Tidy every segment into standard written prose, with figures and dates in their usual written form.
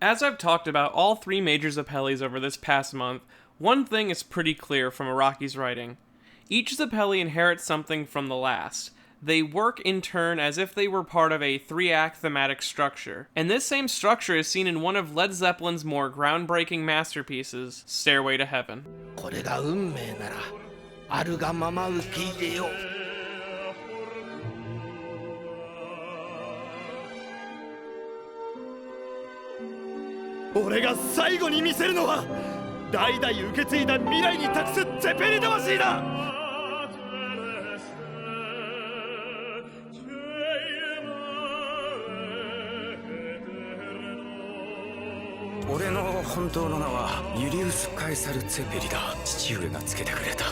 As I've talked about all three major Zeppelins over this past month, one thing is pretty clear from Araki's writing. Each Zeppeli inherits something from the last. They work in turn as if they were part of a three-act thematic structure. And this same structure is seen in one of Led Zeppelin's more groundbreaking masterpieces, Stairway to Heaven. これが運命ならあるがまま受け入れよう。俺が最後に見せるのは代々受け継いだ未来に託すゼペリ魂だ。俺の本当の名はユリウス・カエサル・ゼペリだ。父上がつけてくれた。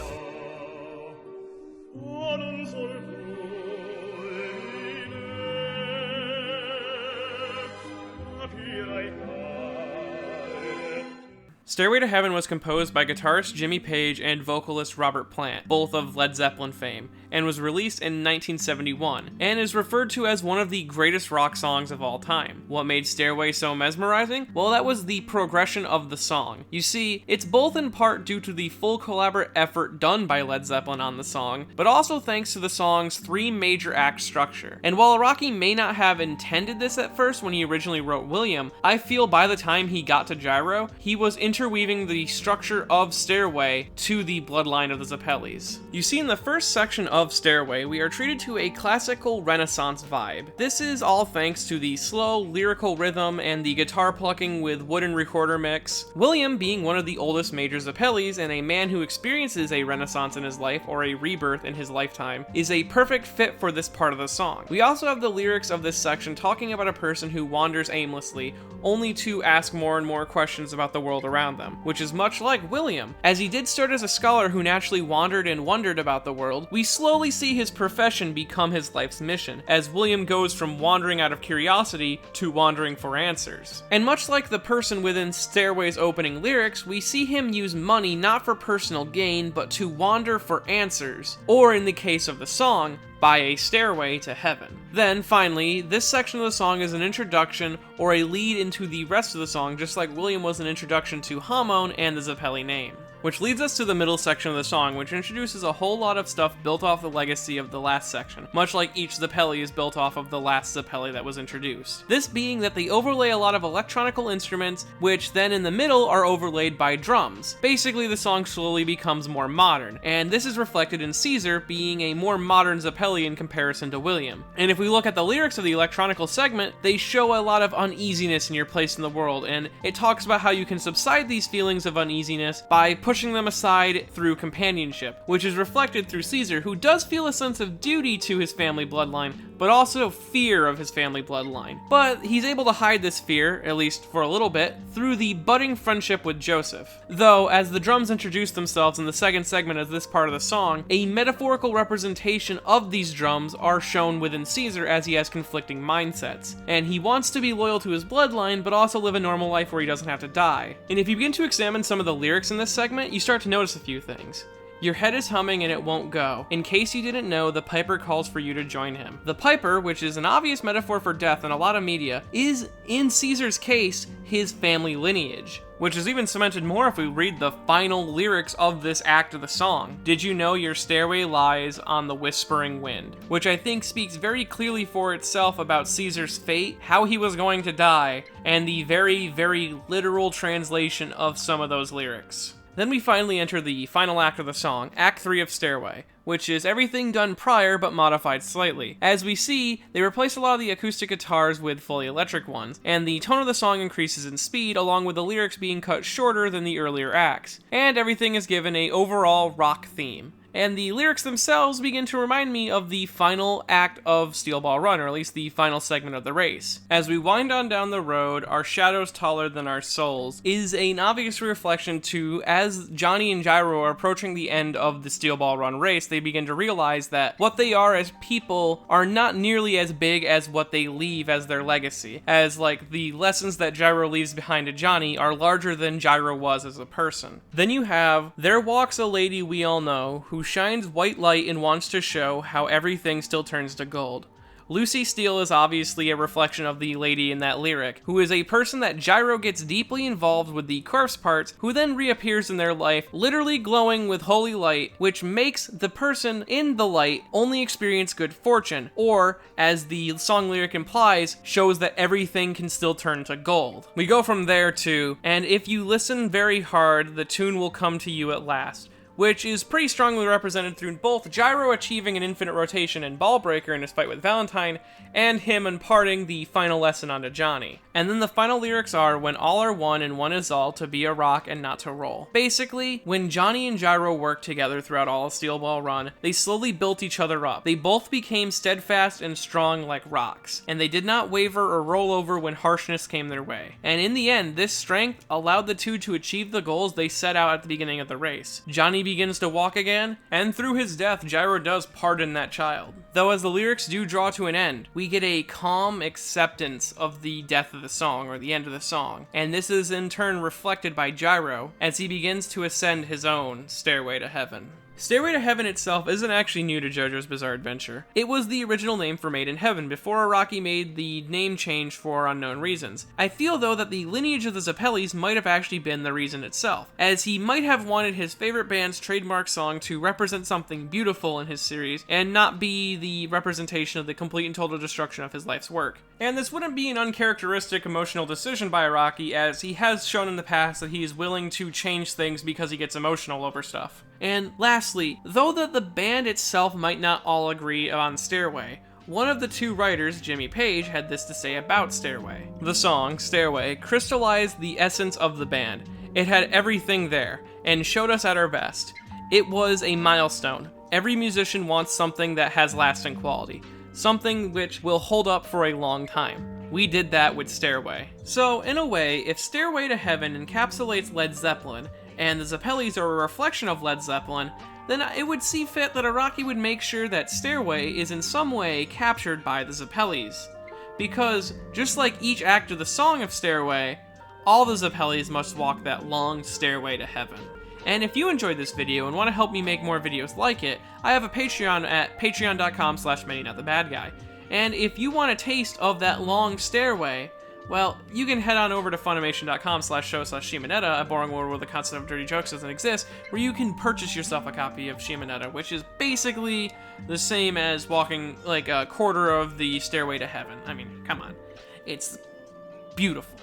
Stairway to Heaven was composed by guitarist Jimmy Page and vocalist Robert Plant, both of Led Zeppelin fame, and was released in 1971, and is referred to as one of the greatest rock songs of all time. What made Stairway so mesmerizing? Well, that was the progression of the song. You see, it's both in part due to the full collaborative effort done by Led Zeppelin on the song, but also thanks to the song's three major act structure. And while Araki may not have intended this at first when he originally wrote William, I feel by the time he got to Gyro, he was interweaving the structure of Stairway to the bloodline of the Zeppelis. You see, in the first section of Stairway, we are treated to a classical Renaissance vibe. This is all thanks to the slow, lyrical rhythm and the guitar plucking with wooden recorder mix. William, being one of the oldest major Zeppelis and a man who experiences a renaissance in his life or a rebirth in his lifetime, is a perfect fit for this part of the song. We also have the lyrics of this section talking about a person who wanders aimlessly, only to ask more and more questions about the world around them, which is much like William. As he did start as a scholar who naturally wandered and wondered about the world, we slowly see his profession become his life's mission, as William goes from wandering out of curiosity to wandering for answers. And much like the person within Stairway's opening lyrics, we see him use money not for personal gain, but to wander for answers, or in the case of the song, by a stairway to heaven. Then, finally, this section of the song is an introduction or a lead into the rest of the song, just like William was an introduction to Hamon and the Zeppeli name. Which leads us to the middle section of the song, which introduces a whole lot of stuff built off the legacy of the last section, much like each Zeppeli is built off of the last Zeppeli that was introduced. This being that they overlay a lot of electronical instruments, which then in the middle are overlaid by drums. Basically, the song slowly becomes more modern, and this is reflected in Caesar being a more modern Zeppeli in comparison to William. And if we look at the lyrics of the electronical segment, they show a lot of uneasiness in your place in the world, and it talks about how you can subside these feelings of uneasiness by pushing them aside through companionship, which is reflected through Caesar, who does feel a sense of duty to his family bloodline, but also fear of his family bloodline. But he's able to hide this fear, at least for a little bit, through the budding friendship with Joseph. Though, as the drums introduce themselves in the second segment of this part of the song, a metaphorical representation of these drums are shown within Caesar as he has conflicting mindsets, and he wants to be loyal to his bloodline, but also live a normal life where he doesn't have to die. And if you begin to examine some of the lyrics in this segment, you start to notice a few things. Your head is humming and it won't go. In case you didn't know, the piper calls for you to join him. The piper, which is an obvious metaphor for death in a lot of media, is, in Caesar's case, his family lineage, which is even cemented more if we read the final lyrics of this act of the song. Did you know your stairway lies on the whispering wind? Which I think speaks very clearly for itself about Caesar's fate, how he was going to die, and the very, very literal translation of some of those lyrics. Then we finally enter the final act of the song, Act 3 of Stairway, which is everything done prior but modified slightly. As we see, they replace a lot of the acoustic guitars with fully electric ones, and the tone of the song increases in speed along with the lyrics being cut shorter than the earlier acts, and everything is given an overall rock theme. And the lyrics themselves begin to remind me of the final act of Steel Ball Run, or at least the final segment of the race. As we wind on down the road, our shadows taller than our souls is an obvious reflection to, as Johnny and Gyro are approaching the end of the Steel Ball Run race, they begin to realize that what they are as people are not nearly as big as what they leave as their legacy, as like the lessons that Gyro leaves behind to Johnny are larger than Gyro was as a person. Then you have, there walks a lady we all know, who shines white light and wants to show how everything still turns to gold. Lucy Steele is obviously a reflection of the lady in that lyric, who is a person that Gyro gets deeply involved with the corpse parts, who then reappears in their life, literally glowing with holy light, which makes the person in the light only experience good fortune, or, as the song lyric implies, shows that everything can still turn to gold. We go from there to, and if you listen very hard, the tune will come to you at last, which is pretty strongly represented through both Gyro achieving an infinite rotation in Ballbreaker in his fight with Valentine, and him imparting the final lesson onto Johnny. And then the final lyrics are, when all are one and one is all, to be a rock and not to roll. Basically, when Johnny and Gyro worked together throughout all of Steel Ball Run, they slowly built each other up. They both became steadfast and strong like rocks, and they did not waver or roll over when harshness came their way. And in the end, this strength allowed the two to achieve the goals they set out at the beginning of the race. Johnny begins to walk again, and through his death, Gyro does pardon that child. Though as the lyrics do draw to an end, we get a calm acceptance of the death of the song, or the end of the song, and this is in turn reflected by Gyro as he begins to ascend his own Stairway to Heaven. Stairway to Heaven itself isn't actually new to JoJo's Bizarre Adventure. It was the original name for Made in Heaven before Araki made the name change for unknown reasons. I feel though that the lineage of the Zeppelins might have actually been the reason itself, as he might have wanted his favorite band's trademark song to represent something beautiful in his series and not be the representation of the complete and total destruction of his life's work. And this wouldn't be an uncharacteristic emotional decision by Araki, as he has shown in the past that he is willing to change things because he gets emotional over stuff. And lastly, though that the band itself might not all agree on Stairway, one of the two writers, Jimmy Page, had this to say about Stairway. The song, Stairway, crystallized the essence of the band. It had everything there, and showed us at our best. It was a milestone. Every musician wants something that has lasting quality, something which will hold up for a long time. We did that with Stairway. So, in a way, if Stairway to Heaven encapsulates Led Zeppelin, and the Zeppelins are a reflection of Led Zeppelin, then it would see fit that Araki would make sure that Stairway is in some way captured by the Zeppelins. Because, just like each act of the song of Stairway, all the Zeppelins must walk that long stairway to heaven. And if you enjoyed this video and want to help me make more videos like it, I have a Patreon at patreon.com/ManyNotTheBadGuy. And if you want a taste of that long stairway, well, you can head on over to funimation.com/show/Shimonetta, a boring world where the concept of dirty jokes doesn't exist, where you can purchase yourself a copy of Shimonetta, which is basically the same as walking like a quarter of the stairway to heaven. I mean, come on. It's beautiful.